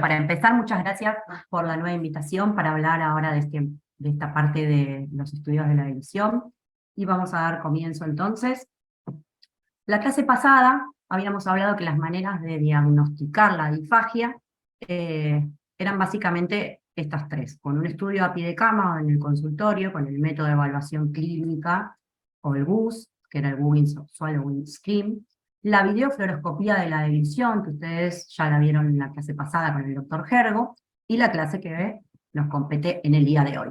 para empezar, muchas gracias por la nueva invitación para hablar ahora de esta parte de los estudios de la división. Y vamos a dar comienzo entonces. La clase pasada habíamos hablado que las maneras de diagnosticar la disfagia eran básicamente estas tres: con un estudio a pie de cama o en el consultorio, con el método de evaluación clínica, o el BUS, que era el Bugging Swallowing Scheme, la videofluoroscopía de la división, que ustedes ya la vieron en la clase pasada con el doctor Gergo, y la clase que nos compete en el día de hoy.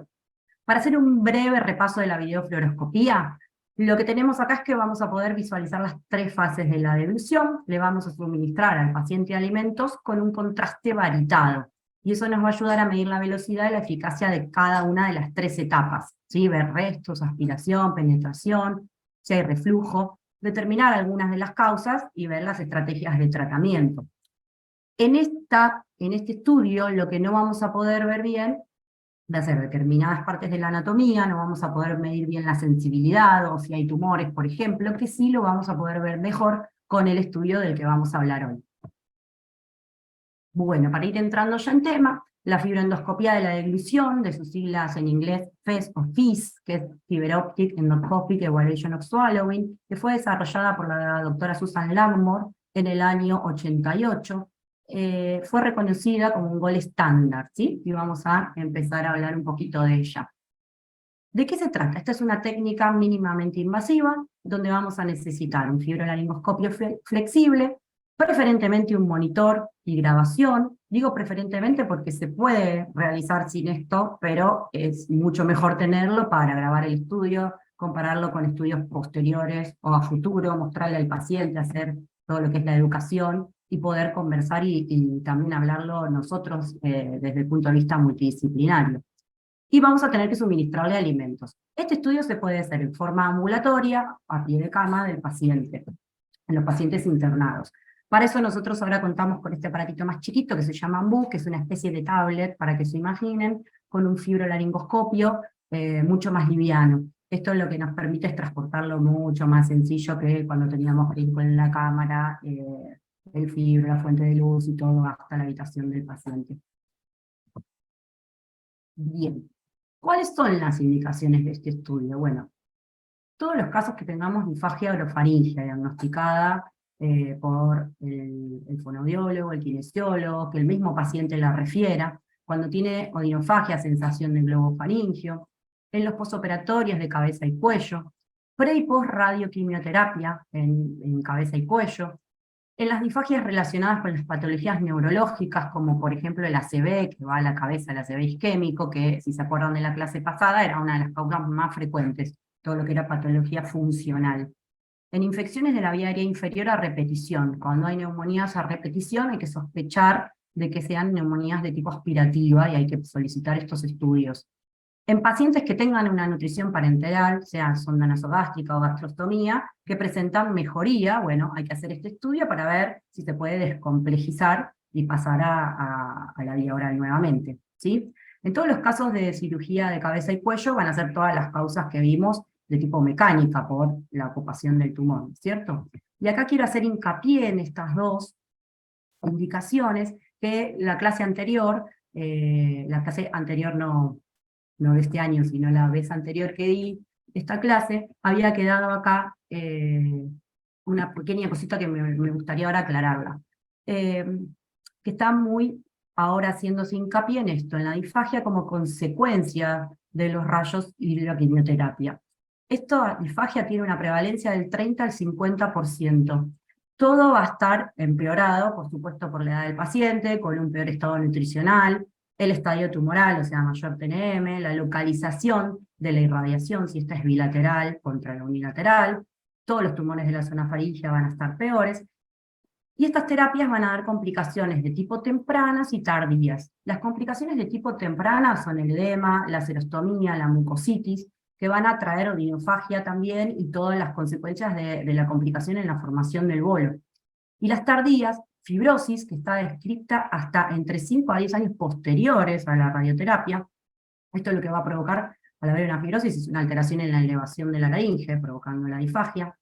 Para hacer un breve repaso de la videofluoroscopía, lo que tenemos acá es que vamos a poder visualizar las tres fases de la división. Le vamos a suministrar al paciente alimentos con un contraste varitado, y eso nos va a ayudar a medir la velocidad y la eficacia de cada una de las tres etapas, ¿sí? Ver restos, aspiración, penetración, si hay reflujo, determinar algunas de las causas y ver las estrategias de tratamiento. En este estudio lo que no vamos a poder ver bien va a ser determinadas partes de la anatomía, no vamos a poder medir bien la sensibilidad, o si hay tumores, por ejemplo, que sí lo vamos a poder ver mejor con el estudio del que vamos a hablar hoy. Bueno, para ir entrando ya en tema, la fibroendoscopía de la deglución, de sus siglas en inglés FES o FIS, que es Fiber Optic Endoscopic Evaluation of Swallowing, que fue desarrollada por la doctora Susan Langmore en el año 88, fue reconocida como un gol estándar, ¿sí? Y vamos a empezar a hablar un poquito de ella. ¿De qué se trata? Esta es una técnica mínimamente invasiva, donde vamos a necesitar un fibrolaringoscopio flexible, preferentemente un monitor y grabación. Digo preferentemente porque se puede realizar sin esto, pero es mucho mejor tenerlo para grabar el estudio, compararlo con estudios posteriores o a futuro, mostrarle al paciente, hacer todo lo que es la educación y poder conversar y también hablarlo nosotros desde el punto de vista multidisciplinario. Y vamos a tener que suministrarle alimentos. Este estudio se puede hacer en forma ambulatoria, a pie de cama del paciente, en los pacientes internados. Para eso nosotros ahora contamos con este aparatito más chiquito que se llama AMBU, que es una especie de tablet, para que se imaginen, con un fibrolaringoscopio mucho más liviano. Esto lo que nos permite es transportarlo mucho más sencillo que cuando teníamos que ir con la cámara, el fibro, la fuente de luz y todo hasta la habitación del paciente. Bien. ¿Cuáles son las indicaciones de este estudio? Bueno, todos los casos que tengamos disfagia orofaringea diagnosticada por el fonoaudiólogo, el kinesiólogo, que el mismo paciente la refiera, cuando tiene odinofagia, sensación de globo faríngeo, en los posoperatorios de cabeza y cuello, pre y post radioquimioterapia en cabeza y cuello, en las disfagias relacionadas con las patologías neurológicas, como por ejemplo el ACV, que va a la cabeza, el ACV isquémico, que si se acuerdan de la clase pasada, era una de las causas más frecuentes, todo lo que era patología funcional. En infecciones de la vía aérea inferior a repetición, cuando hay neumonías a repetición hay que sospechar de que sean neumonías de tipo aspirativa y hay que solicitar estos estudios. En pacientes que tengan una nutrición parenteral, sea sonda nasogástrica o gastrostomía, que presentan mejoría, bueno, hay que hacer este estudio para ver si se puede descomplejizar y pasar a la vía oral nuevamente, ¿sí? En todos los casos de cirugía de cabeza y cuello van a ser todas las causas que vimos de tipo mecánica por la ocupación del tumor, ¿cierto? Y acá quiero hacer hincapié en estas dos indicaciones que la clase anterior no de este año, sino la vez anterior que di esta clase, había quedado acá una pequeña cosita que me gustaría ahora aclararla. Que está muy ahora haciéndose hincapié en esto, en la disfagia como consecuencia de los rayos y de la quimioterapia. Esta disfagia tiene una prevalencia del 30 al 50%. Todo va a estar empeorado, por supuesto, por la edad del paciente, con un peor estado nutricional, el estadio tumoral, o sea, mayor TNM, la localización de la irradiación, si esta es bilateral contra la unilateral, todos los tumores de la zona faríngea van a estar peores, y estas terapias van a dar complicaciones de tipo tempranas y tardías. Las complicaciones de tipo temprana son el edema, la serostomía, la mucositis, que van a traer odinofagia también y todas las consecuencias de la complicación en la formación del bolo. Y las tardías, fibrosis, que está descrita hasta entre 5 a 10 años posteriores a la radioterapia. Esto es lo que va a provocar, al haber una fibrosis, es una alteración en la elevación de la laringe, provocando la disfagia.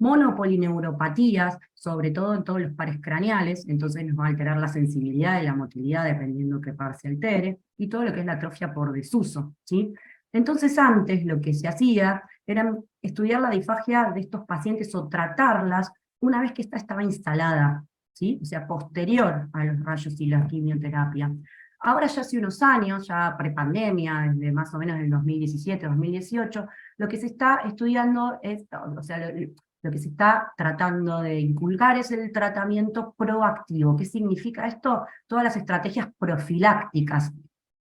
monopolineuropatías, sobre todo en todos los pares craneales, entonces nos va a alterar la sensibilidad y la motilidad dependiendo qué par se altere, y todo lo que es la atrofia por desuso, ¿sí? Entonces antes lo que se hacía era estudiar la disfagia de estos pacientes o tratarlas una vez que esta estaba instalada, ¿sí? O sea, posterior a los rayos y la quimioterapia. Ahora ya hace unos años, ya prepandemia, desde más o menos el 2017, 2018, lo que se está estudiando es, o sea, lo que se está tratando de inculcar es el tratamiento proactivo. ¿Qué significa esto? Todas las estrategias profilácticas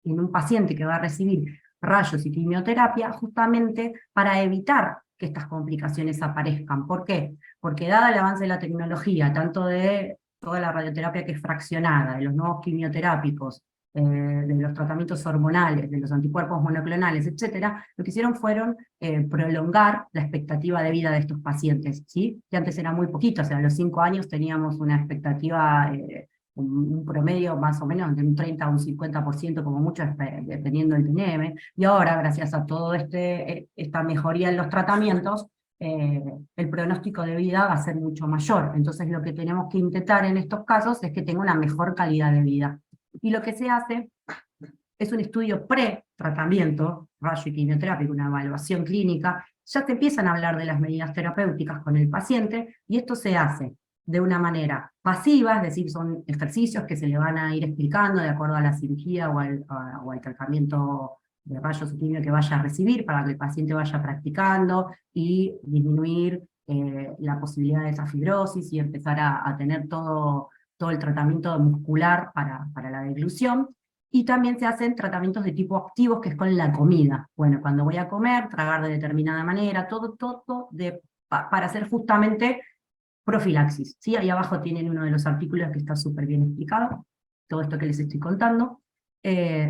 en un paciente que va a recibir rayos y quimioterapia, justamente para evitar que estas complicaciones aparezcan. ¿Por qué? Porque dado el avance de la tecnología, tanto de toda la radioterapia que es fraccionada, de los nuevos quimioterápicos, de los tratamientos hormonales, de los anticuerpos monoclonales, etcétera, lo que hicieron fueron prolongar la expectativa de vida de estos pacientes, ¿sí? Que antes era muy poquito, o sea, a los 5 años teníamos una expectativa, un promedio más o menos de un 30 a un 50% como mucho, dependiendo del TNM, y ahora, gracias a todo esta mejoría en los tratamientos, el pronóstico de vida va a ser mucho mayor. Entonces lo que tenemos que intentar en estos casos es que tenga una mejor calidad de vida. Y lo que se hace es un estudio pre-tratamiento, rayo y quimioterapia, una evaluación clínica. Ya se empiezan a hablar de las medidas terapéuticas con el paciente, y esto se hace de una manera pasiva, es decir, son ejercicios que se le van a ir explicando de acuerdo a la cirugía o al tratamiento de rayos y quimio que vaya a recibir, para que el paciente vaya practicando y disminuir la posibilidad de esa fibrosis y empezar a tener todo el tratamiento muscular para la deglución. Y también se hacen tratamientos de tipo activos, que es con la comida. Bueno, cuando voy a comer, tragar de determinada manera, todo para hacer justamente profilaxis, ¿sí? Ahí abajo tienen uno de los artículos que está súper bien explicado, todo esto que les estoy contando.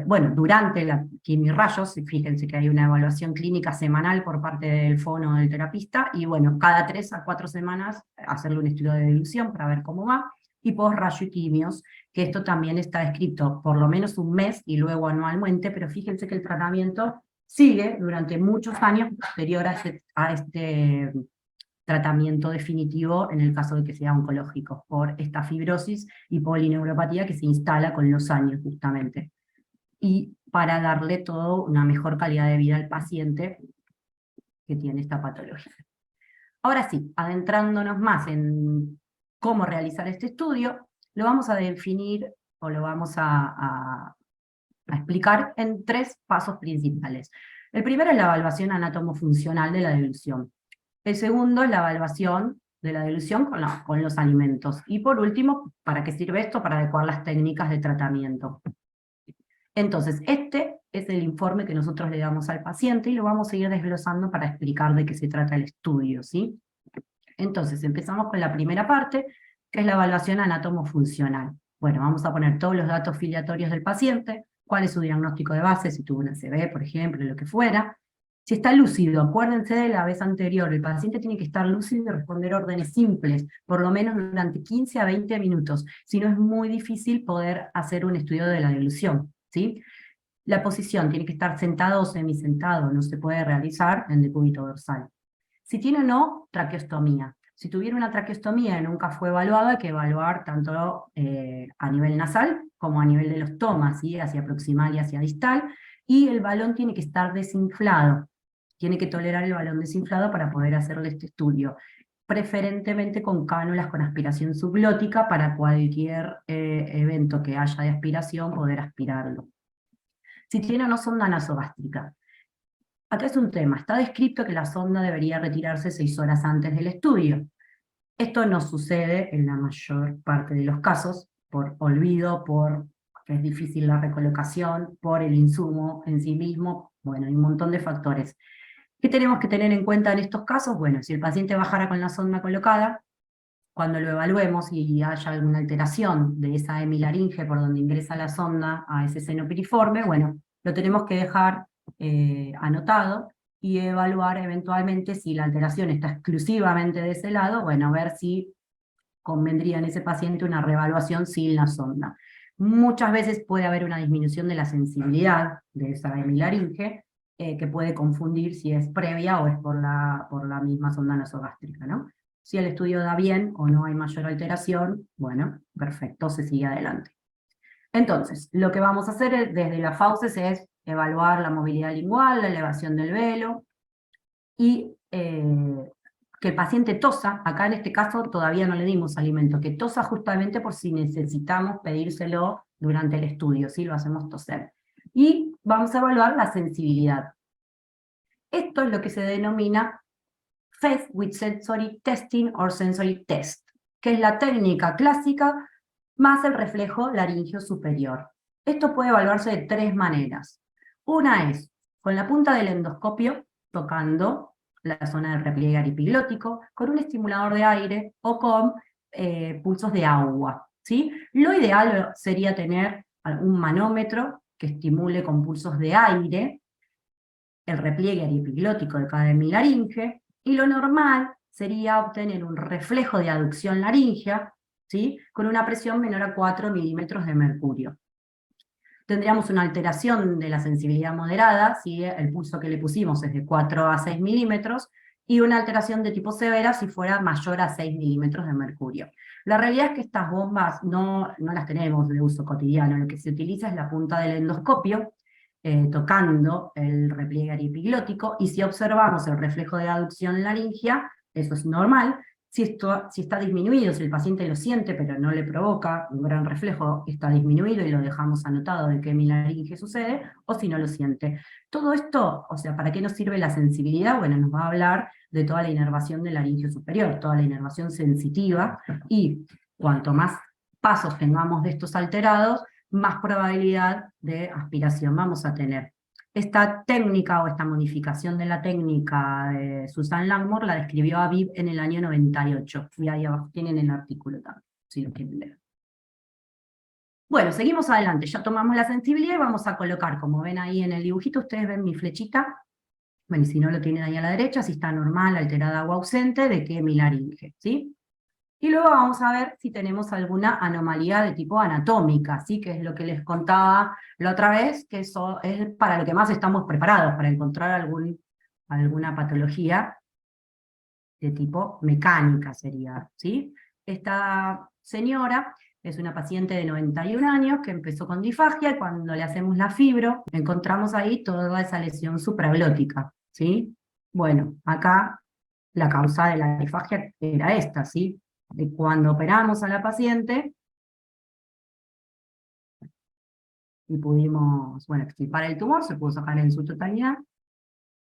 Bueno, durante la quimiorrayos, fíjense que hay una evaluación clínica semanal por parte del fono del terapista, y bueno, cada 3 a 4 semanas hacerle un estudio de dilución para ver cómo va, y post-rayo y quimios, que esto también está descrito por lo menos un mes y luego anualmente, pero fíjense que el tratamiento sigue durante muchos años posterior a este tratamiento definitivo en el caso de que sea oncológico, por esta fibrosis y polineuropatía que se instala con los años justamente. Y para darle todo una mejor calidad de vida al paciente que tiene esta patología. Ahora sí, adentrándonos más en cómo realizar este estudio, lo vamos a definir o lo vamos a explicar en 3 pasos principales. El primero es la evaluación anatomofuncional de la deglución. El segundo es la evaluación de la deglución con los alimentos. Y por último, ¿para qué sirve esto? Para adecuar las técnicas de tratamiento. Entonces, este es el informe que nosotros le damos al paciente y lo vamos a ir desglosando para explicar de qué se trata el estudio, ¿sí? Entonces, empezamos con la primera parte, que es la evaluación anatomofuncional. Bueno, vamos a poner todos los datos filiatorios del paciente, cuál es su diagnóstico de base, si tuvo una ACV, por ejemplo, lo que fuera. Si está lúcido, acuérdense de la vez anterior, el paciente tiene que estar lúcido y responder órdenes simples, por lo menos durante 15 a 20 minutos, si no es muy difícil poder hacer un estudio de la deglución, ¿sí? La posición tiene que estar sentado o semisentado, no se puede realizar en decúbito dorsal. Si tiene o no traqueostomía. Si tuviera una traqueostomía y nunca fue evaluado, hay que evaluar tanto a nivel nasal como a nivel de los tomas, ¿sí? Hacia proximal y hacia distal, y el balón tiene que estar desinflado. Tiene que tolerar el balón desinflado para poder hacerle este estudio, preferentemente con cánulas con aspiración subglótica, para cualquier evento que haya de aspiración, poder aspirarlo. Si tiene o no sonda nasogástrica. Acá es un tema, está descrito que la sonda debería retirarse 6 horas antes del estudio. Esto no sucede en la mayor parte de los casos, por olvido, por que es difícil la recolocación, por el insumo en sí mismo, bueno, hay un montón de factores. ¿Qué tenemos que tener en cuenta en estos casos? Bueno, si el paciente bajara con la sonda colocada, cuando lo evaluemos y haya alguna alteración de esa hemilaringe por donde ingresa la sonda a ese seno piriforme, bueno, lo tenemos que dejar anotado y evaluar eventualmente si la alteración está exclusivamente de ese lado, bueno, ver si convendría en ese paciente una reevaluación sin la sonda. Muchas veces puede haber una disminución de la sensibilidad de esa hemilaringe, que puede confundir si es previa o es por la misma sonda nasogástrica, ¿no? Si el estudio da bien o no hay mayor alteración, bueno, perfecto, se sigue adelante. Entonces, lo que vamos a hacer desde la FAUCES es evaluar la movilidad lingual, la elevación del velo, y que el paciente tosa. Acá en este caso todavía no le dimos alimento, que tosa justamente por si necesitamos pedírselo durante el estudio, ¿sí? Lo hacemos toser. Y vamos a evaluar la sensibilidad. Esto es lo que se denomina FES with Sensory Testing or Sensory Test, que es la técnica clásica más el reflejo laríngeo superior. Esto puede evaluarse de tres maneras. Una es con la punta del endoscopio, tocando la zona del repliegue aripiglótico, con un estimulador de aire o con pulsos de agua, ¿sí? Lo ideal sería tener un manómetro que estimule con pulsos de aire el repliegue aripiglótico de cada hemilaringe, y lo normal sería obtener un reflejo de aducción laríngea, ¿sí? Con una presión menor a 4 milímetros de mercurio. Tendríamos una alteración de la sensibilidad moderada, si el pulso que le pusimos es de 4 a 6 milímetros, y una alteración de tipo severa si fuera mayor a 6 milímetros de mercurio. La realidad es que estas bombas no las tenemos de uso cotidiano, lo que se utiliza es la punta del endoscopio, tocando el repliegue aripiglótico, y si observamos el reflejo de aducción laringea, eso es normal. Si está disminuido, si el paciente lo siente pero no le provoca un gran reflejo, está disminuido y lo dejamos anotado de qué hemilaringe sucede, o si no lo siente. Todo esto, o sea, ¿para qué nos sirve la sensibilidad? Bueno, nos va a hablar de toda la inervación del laringio superior, toda la inervación sensitiva, y cuanto más pasos tengamos de estos alterados, más probabilidad de aspiración vamos a tener. Esta técnica o esta modificación de la técnica de Susan Langmore la describió Aviv en el año 98, y ahí abajo tienen el artículo también, si lo quieren leer. Bueno, seguimos adelante, ya tomamos la sensibilidad y vamos a colocar, como ven ahí en el dibujito, ustedes ven mi flechita, bueno, y si no lo tienen ahí a la derecha, si está normal, alterada o ausente, de qué hemilaringe, ¿sí? Y luego vamos a ver si tenemos alguna anomalía de tipo anatómica, ¿sí? Que es lo que les contaba la otra vez, que eso es para lo que más estamos preparados, para encontrar alguna patología de tipo mecánica sería, ¿sí? Esta señora es una paciente de 91 años que empezó con disfagia, y cuando le hacemos la fibro, encontramos ahí toda esa lesión supraglótica, ¿sí? Bueno, acá la causa de la disfagia era esta, ¿sí? De cuando operamos a la paciente y pudimos, bueno, extirpar el tumor, se pudo sacar en su totalidad.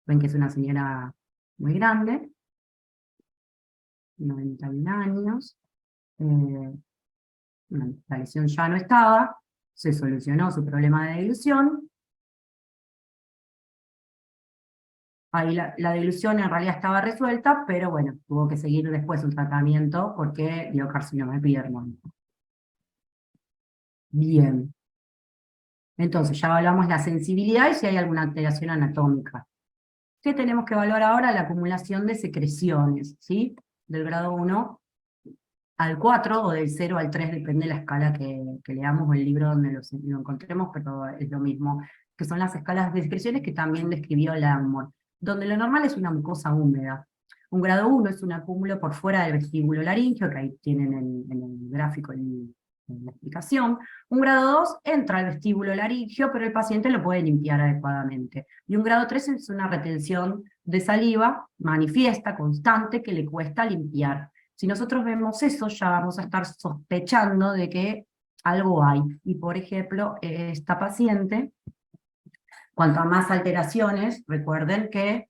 Ven que es una señora muy grande, 91 años. La lesión ya no estaba, se solucionó su problema de dilución. Ahí la dilución en realidad estaba resuelta, pero bueno, tuvo que seguir después un tratamiento porque dio carcinoma epidérmico. Bien. Entonces, ya evaluamos la sensibilidad y si hay alguna alteración anatómica. ¿Qué tenemos que evaluar ahora? La acumulación de secreciones, ¿sí? Del grado 1 al 4, o del 0 al 3, depende de la escala que leamos o el libro donde lo encontremos, pero es lo mismo, que son las escalas de secreciones que también describió Langmore, donde lo normal es una mucosa húmeda. Un grado 1 es un acúmulo por fuera del vestíbulo laríngeo, que ahí tienen en el gráfico en la explicación. Un grado 2 entra al vestíbulo laríngeo, pero el paciente lo puede limpiar adecuadamente. Y un grado 3 es una retención de saliva manifiesta, constante, que le cuesta limpiar. Si nosotros vemos eso, ya vamos a estar sospechando de que algo hay. Y por ejemplo, esta paciente, cuanto a más alteraciones, recuerden que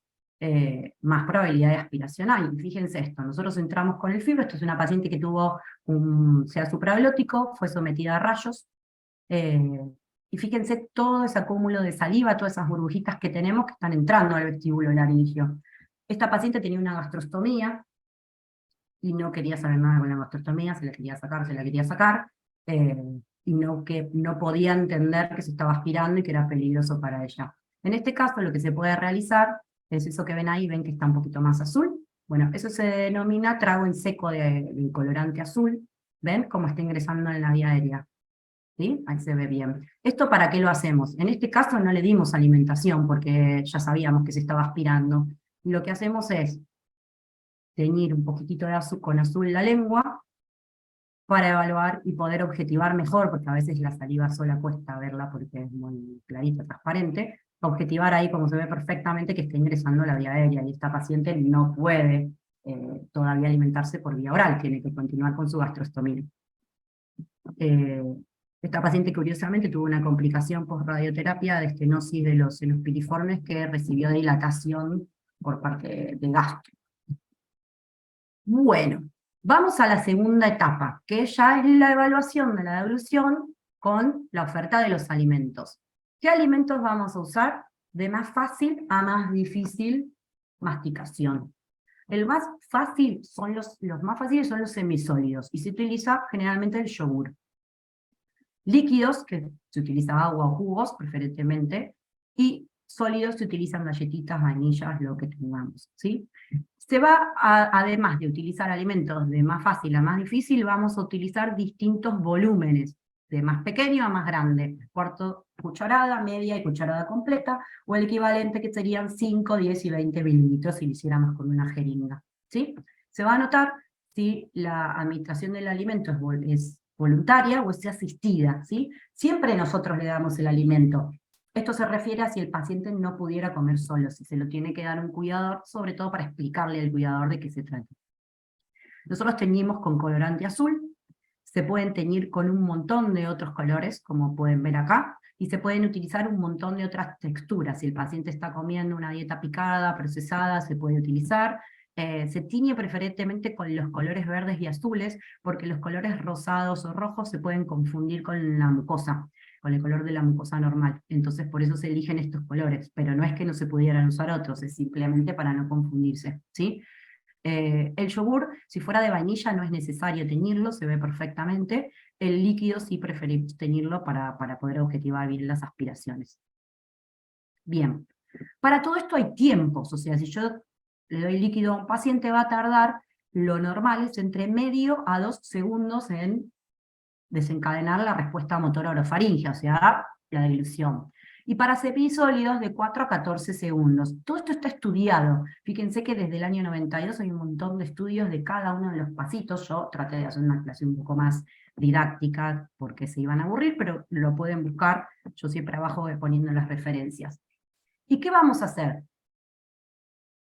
más probabilidad de aspiración hay. Fíjense esto, nosotros entramos con el fibro, esto es una paciente que tuvo un SEA supraglótico, fue sometida a rayos, y fíjense todo ese acúmulo de saliva, todas esas burbujitas que tenemos que están entrando al vestíbulo laringio. Esta paciente tenía una gastrostomía, y no quería saber nada con la gastrostomía, se la quería sacar, y no podía entender que se estaba aspirando y que era peligroso para ella. En este caso lo que se puede realizar es eso que ven ahí, ven que está un poquito más azul. Bueno, eso se denomina trago en seco de colorante azul. ¿Ven cómo está ingresando en la vía aérea? ¿Sí? Ahí se ve bien. ¿Esto para qué lo hacemos? En este caso no le dimos alimentación porque ya sabíamos que se estaba aspirando. Lo que hacemos es teñir un poquitito de azul, con azul la lengua, para evaluar y poder objetivar mejor, porque a veces la saliva sola cuesta verla porque es muy clarita, transparente, objetivar ahí como se ve perfectamente que está ingresando la vía aérea, y esta paciente no puede todavía alimentarse por vía oral, tiene que continuar con su gastrostomía. Eh, Esta paciente curiosamente tuvo una complicación post-radioterapia de estenosis de los senos piriformes que recibió dilatación por parte de gastro. Bueno, vamos a la segunda etapa, que ya es la evaluación de la deglución con la oferta de los alimentos. ¿Qué alimentos vamos a usar? De más fácil a más difícil masticación. El más fácil son los más fáciles son los semisólidos, y se utiliza generalmente el yogur. Líquidos, que se utiliza agua o jugos, preferentemente, y sólidos se utilizan galletitas, vainillas, lo que tengamos, ¿sí? Se va, además de utilizar alimentos de más fácil a más difícil, vamos a utilizar distintos volúmenes, de más pequeño a más grande, cuarto cucharada, media y cucharada completa, o el equivalente que serían 5, 10 y 20 mililitros si lo hiciéramos con una jeringa, ¿sí? Se va a notar si la administración del alimento es voluntaria o es asistida, ¿sí? Siempre nosotros le damos el alimento. Esto se refiere a si el paciente no pudiera comer solo, si se lo tiene que dar un cuidador, sobre todo para explicarle al cuidador de qué se trata. Nosotros teñimos con colorante azul, se pueden teñir con un montón de otros colores, como pueden ver acá, y se pueden utilizar un montón de otras texturas. Si el paciente está comiendo una dieta picada, procesada, se puede utilizar. Se tiñe preferentemente con los colores verdes y azules, porque los colores rosados o rojos se pueden confundir con la mucosa, con el color de la mucosa normal. Entonces por eso se eligen estos colores, pero no es que no se pudieran usar otros, es simplemente para no confundirse, ¿sí? El yogur, si fuera de vainilla, no es necesario teñirlo, se ve perfectamente. El líquido sí preferimos teñirlo para poder objetivar bien las aspiraciones. Bien, para todo esto hay tiempos, o sea, si yo le doy líquido a un paciente va a tardar, lo normal es entre medio a 2 segundos en desencadenar la respuesta motora orofaringea, o sea, la dilución. Y para semisólidos de 4 a 14 segundos. Todo esto está estudiado. Fíjense que desde el año 92 hay un montón de estudios de cada uno de los pasitos. Yo traté de hacer una clase un poco más didáctica porque se iban a aburrir, pero lo pueden buscar. Yo siempre abajo voy poniendo las referencias. ¿Y qué vamos a hacer?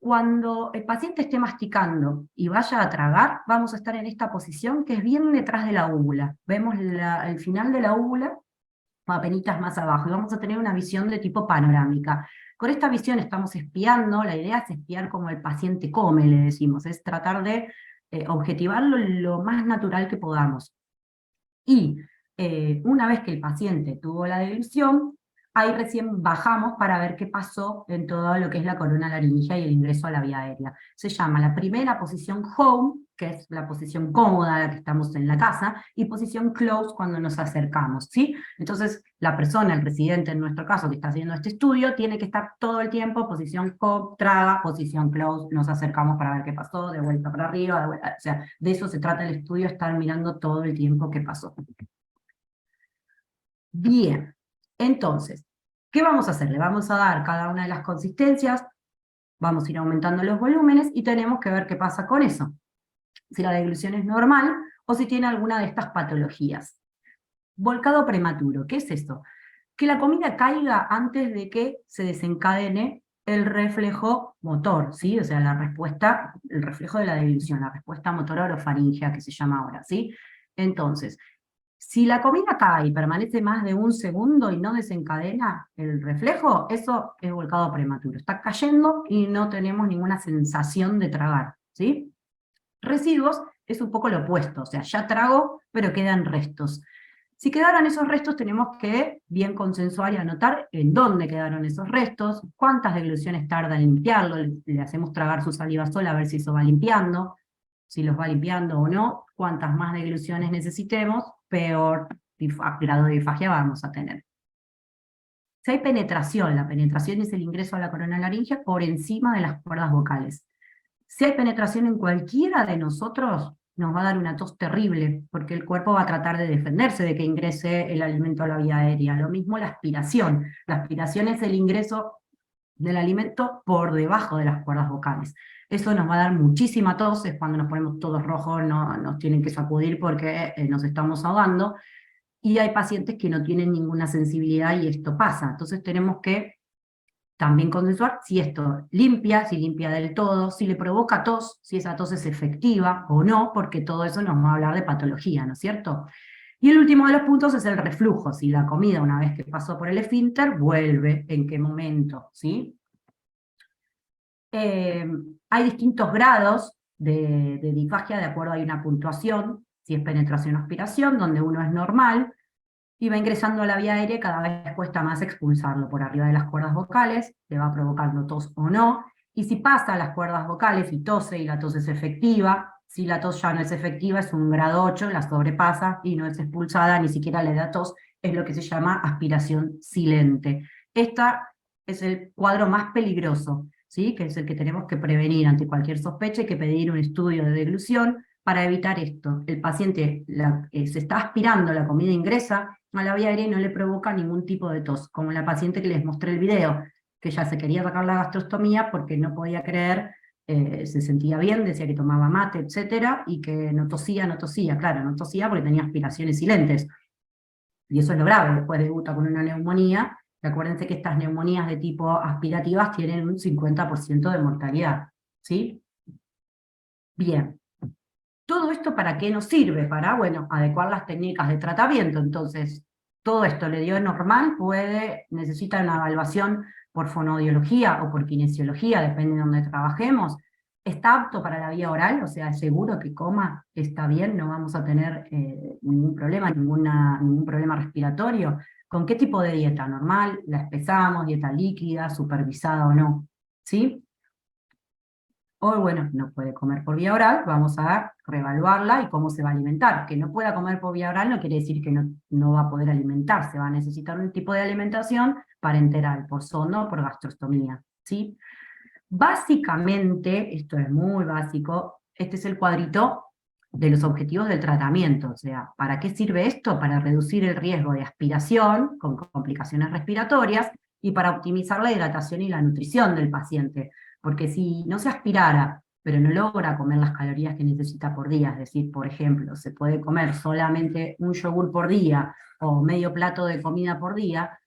Cuando el paciente esté masticando y vaya a tragar, vamos a estar en esta posición que es bien detrás de la úvula. Vemos el final de la úvula, apenitas más abajo, y vamos a tener una visión de tipo panorámica. Con esta visión estamos espiando, la idea es espiar cómo el paciente come, le decimos, es tratar de objetivarlo lo más natural que podamos. Y una vez que el paciente tuvo la dilución, ahí recién bajamos para ver qué pasó en todo lo que es la corona laringea y el ingreso a la vía aérea. Se llama la primera posición home, que es la posición cómoda, la que estamos en la casa, y posición close cuando nos acercamos, ¿sí? Entonces, la persona, el residente en nuestro caso, que está haciendo este estudio, tiene que estar todo el tiempo, posición home, traga, posición close, nos acercamos para ver qué pasó, de vuelta para arriba, de vuelta, o sea, de eso se trata el estudio, estar mirando todo el tiempo qué pasó. Bien, entonces, ¿qué vamos a hacer? Le vamos a dar cada una de las consistencias, vamos a ir aumentando los volúmenes y tenemos que ver qué pasa con eso. Si la deglución es normal o si tiene alguna de estas patologías. Volcado prematuro, ¿qué es esto? Que la comida caiga antes de que se desencadene el reflejo motor, ¿sí? O sea, la respuesta, el reflejo de la deglución, la respuesta motora orofaringea que se llama ahora, ¿sí? Entonces, si la comida cae y permanece más de 1 segundo y no desencadena el reflejo, eso es volcado prematuro. Está cayendo y no tenemos ninguna sensación de tragar, ¿sí? Residuos es un poco lo opuesto, o sea, ya trago, pero quedan restos. Si quedaron esos restos, tenemos que bien consensuar y anotar en dónde quedaron esos restos, cuántas degluciones tarda en limpiarlo, le hacemos tragar su saliva sola a ver si eso va limpiando, si los va limpiando o no, cuántas más degluciones necesitemos, peor grado de disfagia vamos a tener. Si hay penetración, la penetración es el ingreso a la corona laringea por encima de las cuerdas vocales. Si hay penetración en cualquiera de nosotros, nos va a dar una tos terrible, porque el cuerpo va a tratar de defenderse de que ingrese el alimento a la vía aérea. Lo mismo la aspiración. La aspiración es el ingreso del alimento por debajo de las cuerdas vocales. Eso nos va a dar muchísima tos, es cuando nos ponemos todos rojos, nos tienen que sacudir porque nos estamos ahogando, y hay pacientes que no tienen ninguna sensibilidad y esto pasa. Entonces tenemos que también consensuar si esto limpia, si limpia del todo, si le provoca tos, si esa tos es efectiva o no, porque todo eso nos va a hablar de patología, ¿no es cierto? Y el último de los puntos es el reflujo, si la comida una vez que pasó por el esfínter vuelve, en qué momento, ¿sí? Hay distintos grados de disfagia de acuerdo a una puntuación, si es penetración o aspiración, donde uno es normal, y va ingresando a la vía aérea, cada vez cuesta más expulsarlo por arriba de las cuerdas vocales, le va provocando tos o no, y si pasa a las cuerdas vocales y tose, y la tos es efectiva, si la tos ya no es efectiva, es un grado 8, la sobrepasa y no es expulsada, ni siquiera le da tos, es lo que se llama aspiración silente. Esta es el cuadro más peligroso, ¿sí? Que es el que tenemos que prevenir ante cualquier sospecha, hay que pedir un estudio de deglución para evitar esto. El paciente se está aspirando, la comida ingresa a la vía aérea y no le provoca ningún tipo de tos, como la paciente que les mostré el video, que ya se quería sacar la gastrostomía porque no podía creer, se sentía bien, decía que tomaba mate, etcétera, y que no tosía, claro, no tosía porque tenía aspiraciones silentes. Y eso es lo grave, después debuta con una neumonía, y acuérdense que estas neumonías de tipo aspirativas tienen un 50% de mortalidad, ¿sí? Bien. ¿Todo esto para qué nos sirve? Para, bueno, adecuar las técnicas de tratamiento. Entonces, todo esto le dio normal, necesita una evaluación por fonoaudiología o por kinesiología, depende de donde trabajemos. ¿Está apto para la vía oral? O sea, ¿es seguro que coma? ¿Está bien? ¿No vamos a tener ningún problema, ningún problema respiratorio? ¿Con qué tipo de dieta? ¿Normal? ¿La espesamos? ¿Dieta líquida? ¿Supervisada o no? ¿Sí? O bueno, no puede comer por vía oral, vamos a reevaluarla y cómo se va a alimentar. Que no pueda comer por vía oral no quiere decir que no va a poder alimentarse, va a necesitar un tipo de alimentación parenteral, por sonda o por gastrostomía, ¿sí? Básicamente, esto es muy básico, este es el cuadrito de los objetivos del tratamiento, o sea, ¿para qué sirve esto? Para reducir el riesgo de aspiración con complicaciones respiratorias y para optimizar la hidratación y la nutrición del paciente. Porque si no se aspirara, pero no logra comer las calorías que necesita por día, es decir, por ejemplo, se puede comer solamente un yogur por día o medio plato de comida por día,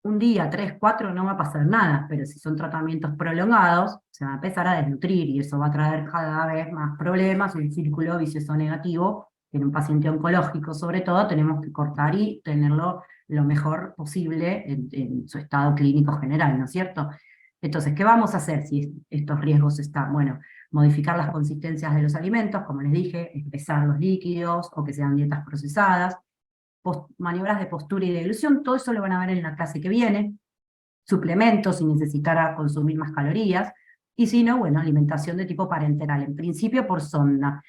un día, 3, 4, no va a pasar nada, pero si son tratamientos prolongados, se va a empezar a desnutrir y eso va a traer cada vez más problemas, un círculo vicioso negativo, que en un paciente oncológico sobre todo tenemos que cortar y tenerlo lo mejor posible en su estado clínico general, ¿no es cierto? Entonces, ¿qué vamos a hacer si estos riesgos están? Bueno, modificar las consistencias de los alimentos, como les dije, espesar los líquidos o que sean dietas procesadas, maniobras de postura y de ilusión, todo eso lo van a ver en la clase que viene, suplementos si necesitara consumir más calorías, y si no, bueno, alimentación de tipo parenteral, en principio por sonda.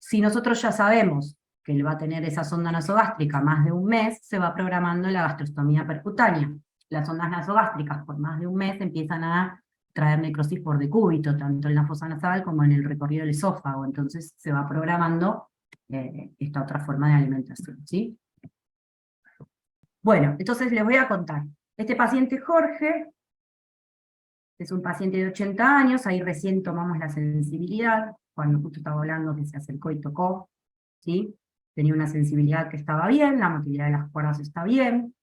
Si nosotros ya sabemos que él va a tener esa sonda nasogástrica más de un mes, se va programando la gastrostomía percutánea. Las sondas nasogástricas por más de un mes empiezan a traer necrosis por decúbito, tanto en la fosa nasal como en el recorrido del esófago, entonces se va programando esta otra forma de alimentación, ¿sí? Bueno, entonces les voy a contar. Este paciente Jorge es un paciente de 80 años, ahí recién tomamos la sensibilidad, cuando justo estaba hablando que se acercó y tocó, ¿sí? Tenía una sensibilidad que estaba bien, la motilidad de las cuerdas está bien,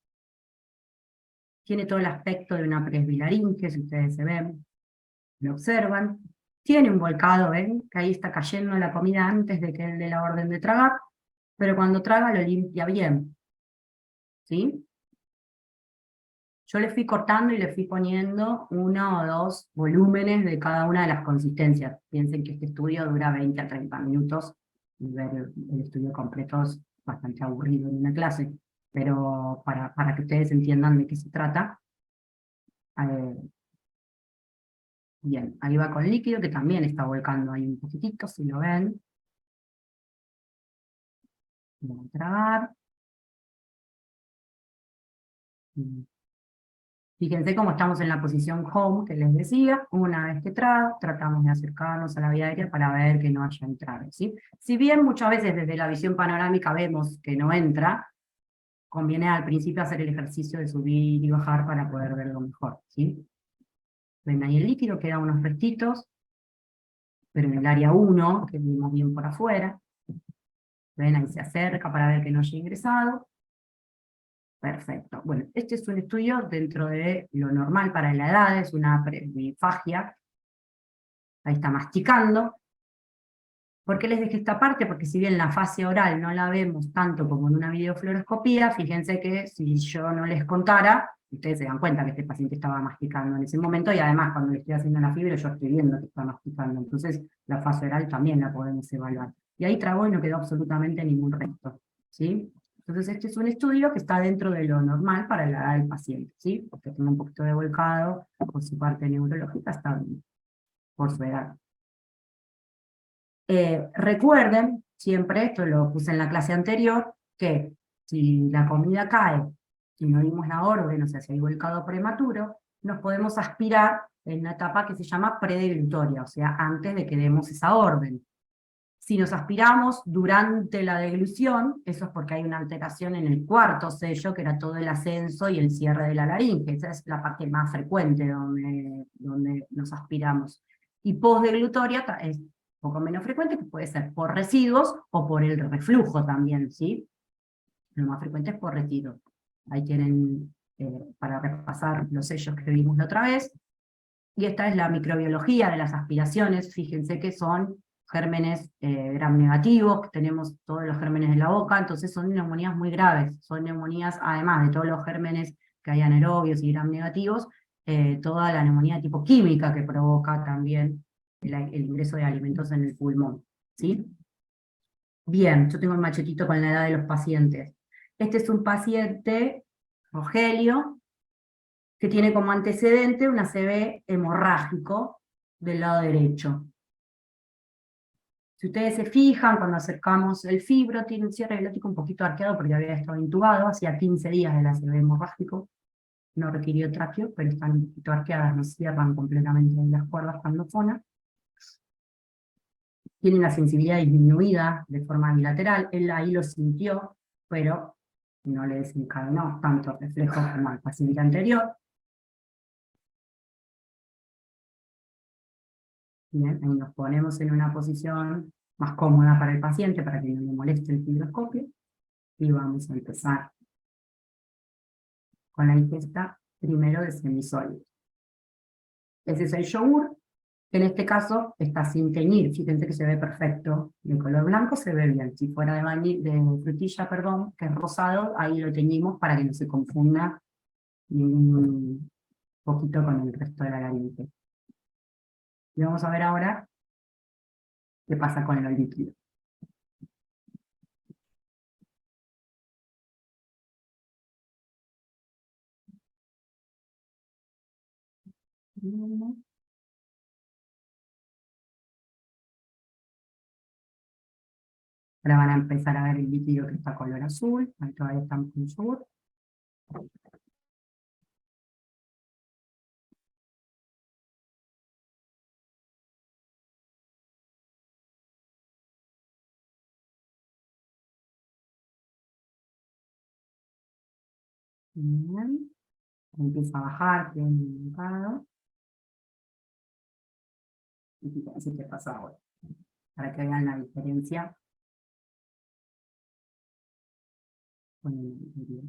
tiene todo el aspecto de una presbilaringe, si ustedes se ven, lo observan, tiene un volcado, ¿ven? Que ahí está cayendo la comida antes de que él dé la orden de tragar, pero cuando traga lo limpia bien, ¿sí? Yo le fui cortando y le fui poniendo 1 o 2 volúmenes de cada una de las consistencias. Piensen que este estudio dura 20 a 30 minutos, y ver el estudio completo es bastante aburrido en una clase, pero para que ustedes entiendan de qué se trata. Bien, ahí va con líquido, que también está volcando ahí un poquitito, si lo ven. Voy a tragar. Fíjense cómo estamos en la posición home que les decía, una vez que tratamos de acercarnos a la vía aérea para ver que no haya entrada, ¿sí? Si bien muchas veces desde la visión panorámica vemos que no entra, conviene al principio hacer el ejercicio de subir y bajar para poder verlo mejor, ¿sí? Ven ahí el líquido, quedan unos restitos, pero en el área 1, que vimos bien por afuera. Ven, ahí se acerca para ver que no haya ingresado. Perfecto. Bueno, este es un estudio dentro de lo normal para la edad, es una bifagia. Ahí está masticando. ¿Por qué les dejé esta parte? Porque si bien la fase oral no la vemos tanto como en una videofluoroscopía, fíjense que si yo no les contara, ustedes se dan cuenta que este paciente estaba masticando en ese momento, y además cuando le estoy haciendo la fibra yo estoy viendo que está masticando, entonces la fase oral también la podemos evaluar. Y ahí tragó y no quedó absolutamente ningún resto, ¿sí? Entonces este es un estudio que está dentro de lo normal para la edad del paciente, ¿sí? Porque tiene un poquito de volcado, por su parte neurológica está bien, por su edad. Recuerden, siempre, esto lo puse en la clase anterior, que si la comida cae y no dimos la orden, o sea, si hay volcado prematuro, nos podemos aspirar en una etapa que se llama predeglutoria, o sea, antes de que demos esa orden. Si nos aspiramos durante la deglución, eso es porque hay una alteración en el cuarto sello, que era todo el ascenso y el cierre de la laringe. Esa es la parte más frecuente donde nos aspiramos. Y postdeglutoria es un poco menos frecuente, que puede ser por residuos o por el reflujo también, ¿sí? Lo más frecuente es por residuos. Ahí tienen, para repasar los sellos que vimos la otra vez. Y esta es la microbiología de las aspiraciones. Fíjense que son gérmenes gram negativos, tenemos todos los gérmenes de la boca, entonces son neumonías muy graves. Son neumonías, además de todos los gérmenes que hay anaerobios y gram negativos, toda la neumonía tipo química que provoca también el ingreso de alimentos en el pulmón, ¿sí? Bien, yo tengo el machetito con la edad de los pacientes. Este es un paciente, Rogelio, que tiene como antecedente un ACV hemorrágico del lado derecho. Si ustedes se fijan, cuando acercamos el fibro, tiene un cierre glótico un poquito arqueado porque había estado intubado, hacía 15 días del ACV hemorrágico, no requirió traqueo, pero están un poquito arqueadas, no cierran completamente las cuerdas cuando fona. Tiene la sensibilidad disminuida de forma bilateral, él ahí lo sintió, pero no le desencadenó tanto reflejo como al paciente anterior. Bien, ahí nos ponemos en una posición más cómoda para el paciente, para que no le moleste el fibroscopio, y vamos a empezar con la ingesta primero de semisólidos. Ese es el yogur, que en este caso está sin teñir, fíjense que se ve perfecto, de color blanco se ve bien, si fuera de frutilla, perdón, que es rosado, ahí lo teñimos para que no se confunda un poquito con el resto de la laringe. Y vamos a ver ahora qué pasa con los líquidos. Ahora van a empezar a ver el líquido que está color azul, ahí todavía estamos con yogur. Bien. Empieza a bajar, bien indicado. Y fíjense qué pasa ahora, para que vean la diferencia con el anterior.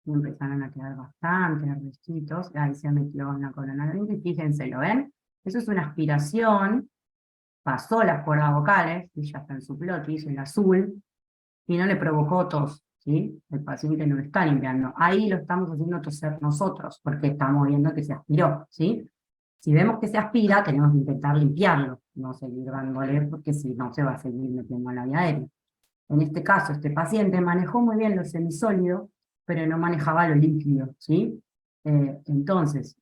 Y empezaron a quedar bastantes restitos, ahí se metió en la columna laringe, y fíjense, ¿lo ven? Eso es una aspiración, pasó las cuerdas vocales, y ya está en su plotis, el azul, y no le provocó tos, ¿sí? El paciente no lo está limpiando. Ahí lo estamos haciendo toser nosotros, porque estamos viendo que se aspiró, ¿sí? Si vemos que se aspira, tenemos que intentar limpiarlo, no seguir dándole, porque si no se va a seguir metiendo en la vía aérea. En este caso, este paciente manejó muy bien lo semisólido, pero no manejaba lo líquido, ¿sí? Entonces,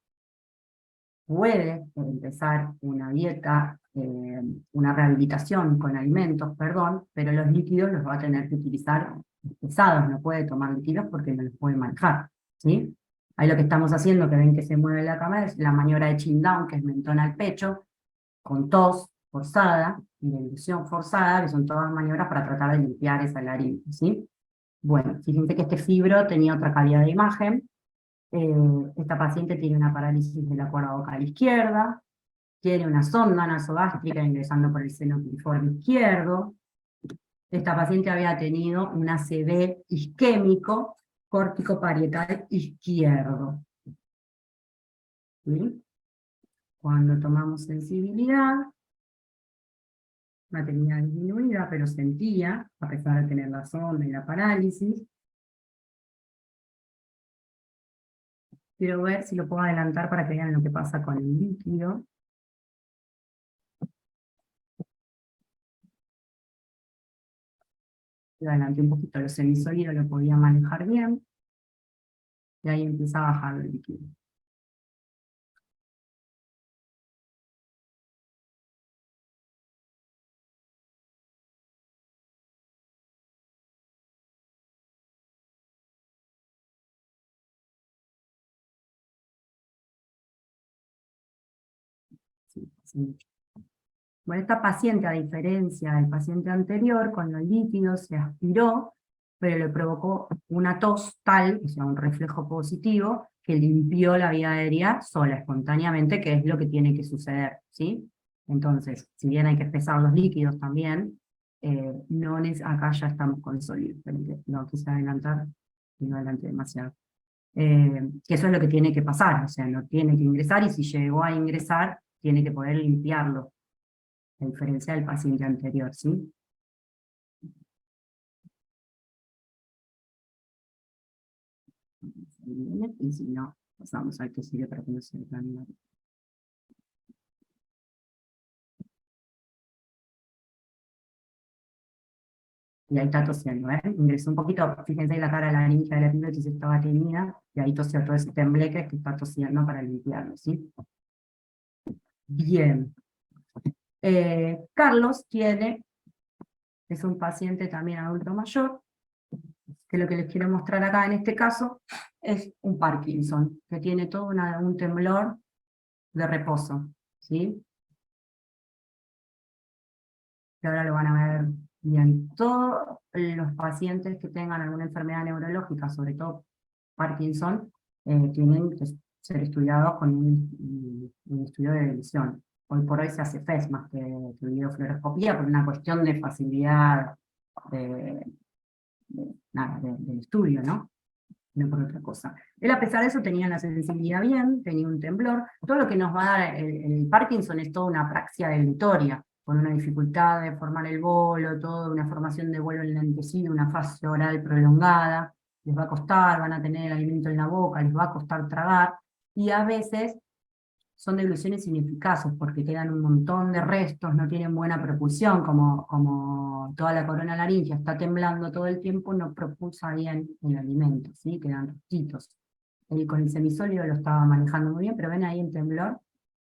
puede empezar una dieta, una rehabilitación con alimentos, perdón, pero los líquidos los va a tener que utilizar pesados, no puede tomar líquidos porque no los puede manejar, ¿sí? Ahí lo que estamos haciendo, que ven que se mueve la cámara, es la maniobra de chin down, que es mentón al pecho, con tos forzada y deglución forzada, que son todas maniobras para tratar de limpiar esa laringe, ¿sí? Bueno, fíjense que este fibro tenía otra calidad de imagen. Esta paciente tiene una parálisis de la cuerda vocal izquierda, tiene una sonda nasogástrica ingresando por el seno piriforme izquierdo. Esta paciente había tenido un ACV isquémico córtico parietal izquierdo. ¿Sí? Cuando tomamos sensibilidad, la tenía disminuida, pero sentía, a pesar de tener la sonda y la parálisis. Quiero ver si lo puedo adelantar para que vean lo que pasa con el líquido. Lo adelanté un poquito, lo semisólido lo podía manejar bien, y ahí empieza a bajar el líquido. Sí, sí. Bueno, esta paciente, a diferencia del paciente anterior, con los líquidos se aspiró, pero le provocó una tos tal, o sea, un reflejo positivo, que limpió la vía aérea sola, espontáneamente, que es lo que tiene que suceder, ¿sí? Entonces, si bien hay que espesar los líquidos también, acá ya estamos con sólido. No quise adelantar, y no adelanté demasiado. Que eso es lo que tiene que pasar, o sea, no tiene que ingresar, y si llegó a ingresar, tiene que poder limpiarlo, a diferencia del paciente anterior, ¿sí? Y si no, pasamos al que sigue para que no se detenga. Y ahí está tosiendo, ¿eh? Ingresó un poquito, fíjense la cara de la ninja de la epiglotis estaba tenida, y ahí tosió todo ese tembleque que está tosiendo para limpiarlo, ¿sí? Bien. Carlos es un paciente también adulto mayor, que lo que les quiero mostrar acá en este caso es un Parkinson, que tiene todo un temblor de reposo, ¿sí? Que ahora lo van a ver bien. Todos los pacientes que tengan alguna enfermedad neurológica, sobre todo Parkinson, tienen que ser estudiados con un estudio de visión. Hoy por hoy se hace FES más que videofluoroscopía por una cuestión de facilidad del estudio, ¿no? No por otra cosa. Él, a pesar de eso, tenía la sensibilidad bien, tenía un temblor. Todo lo que nos va a dar el Parkinson es toda una apraxia delutoria, con una dificultad de formar el bolo, toda una formación de bolo enlentecido, una fase oral prolongada. Les va a costar, van a tener el alimento en la boca, les va a costar tragar, y a veces son degluciones ineficaces porque quedan un montón de restos, no tienen buena propulsión, como toda la corona laríngea está temblando todo el tiempo, no propulsa bien el alimento, ¿sí? Quedan restitos. Él con el semisólido lo estaba manejando muy bien, pero ven ahí el temblor,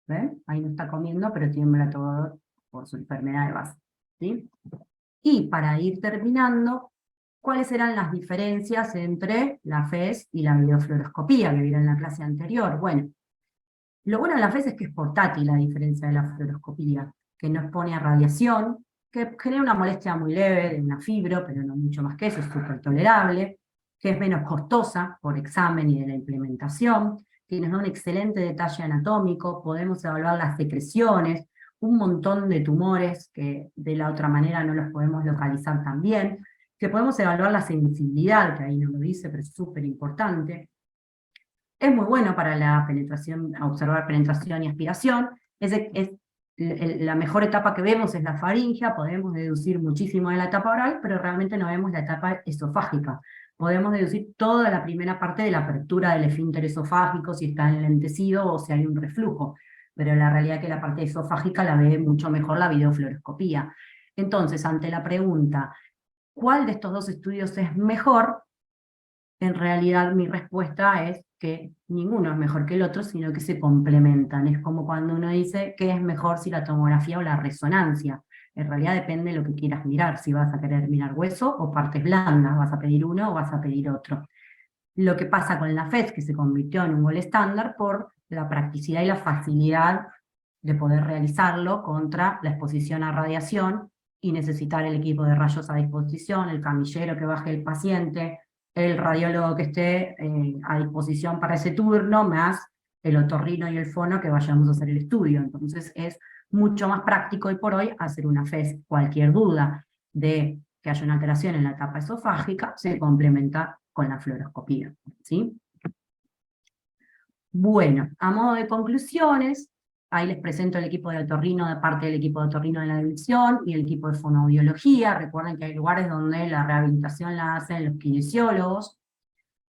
¿ven? Ahí no está comiendo, pero tiembla todo por su enfermedad de base, ¿sí? Y para ir terminando, ¿cuáles eran las diferencias entre la FES y la videofluoroscopía que vieron en la clase anterior? Bueno, lo bueno de la FES es que es portátil, a diferencia de la fluoroscopía, que no expone a radiación, que genera una molestia muy leve de una fibro, pero no mucho más que eso, es súper tolerable, que es menos costosa por examen y de la implementación, que nos da un excelente detalle anatómico, podemos evaluar las secreciones, un montón de tumores que de la otra manera no los podemos localizar tan bien, que podemos evaluar la sensibilidad, que ahí no lo dice, pero es súper importante. Es muy bueno para la penetración, observar penetración y aspiración. La mejor etapa que vemos es la faringea, podemos deducir muchísimo de la etapa oral, pero realmente no vemos la etapa esofágica. Podemos deducir toda la primera parte de la apertura del esfínter esofágico, si está enlentecido o si hay un reflujo, pero la realidad es que la parte esofágica la ve mucho mejor la videofluoroscopía. Entonces, ante la pregunta, ¿cuál de estos dos estudios es mejor? En realidad mi respuesta es que ninguno es mejor que el otro, sino que se complementan. Es como cuando uno dice qué es mejor, si la tomografía o la resonancia. En realidad depende de lo que quieras mirar, si vas a querer mirar hueso o partes blandas, vas a pedir uno o vas a pedir otro. Lo que pasa con la FES, que se convirtió en un gol estándar por la practicidad y la facilidad de poder realizarlo contra la exposición a radiación y necesitar el equipo de rayos a disposición, el camillero que baje el paciente, el radiólogo que esté a disposición para ese turno, más el otorrino y el fono que vayamos a hacer el estudio. Entonces es mucho más práctico hoy por hoy hacer una FES. Cualquier duda de que haya una alteración en la etapa esofágica se complementa con la fluoroscopía, ¿sí? Bueno, a modo de conclusiones, ahí les presento el equipo de otorrino de parte del equipo de otorrino de la división y el equipo de fonoaudiología. Recuerden que hay lugares donde la rehabilitación la hacen los kinesiólogos.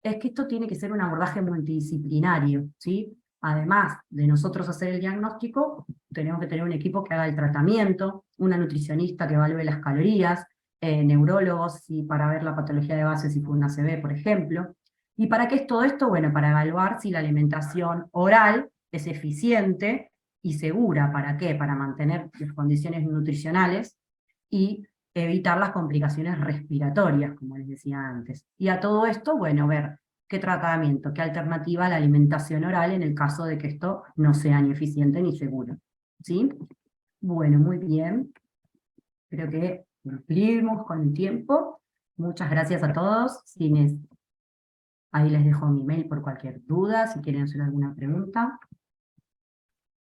Es que esto tiene que ser un abordaje multidisciplinario, ¿sí? Además de nosotros hacer el diagnóstico, tenemos que tener un equipo que haga el tratamiento, una nutricionista que evalúe las calorías, neurólogos para ver la patología de base si fue una ACV, por ejemplo. ¿Y para qué es todo esto? Bueno, para evaluar si la alimentación oral es eficiente y segura. ¿Para qué? Para mantener las condiciones nutricionales y evitar las complicaciones respiratorias, como les decía antes. Y a todo esto, bueno, ver qué tratamiento, qué alternativa a la alimentación oral en el caso de que esto no sea ni eficiente ni seguro. ¿Sí? Bueno, muy bien. Creo que cumplimos con el tiempo. Muchas gracias a todos. Ahí les dejo mi mail por cualquier duda, si quieren hacer alguna pregunta.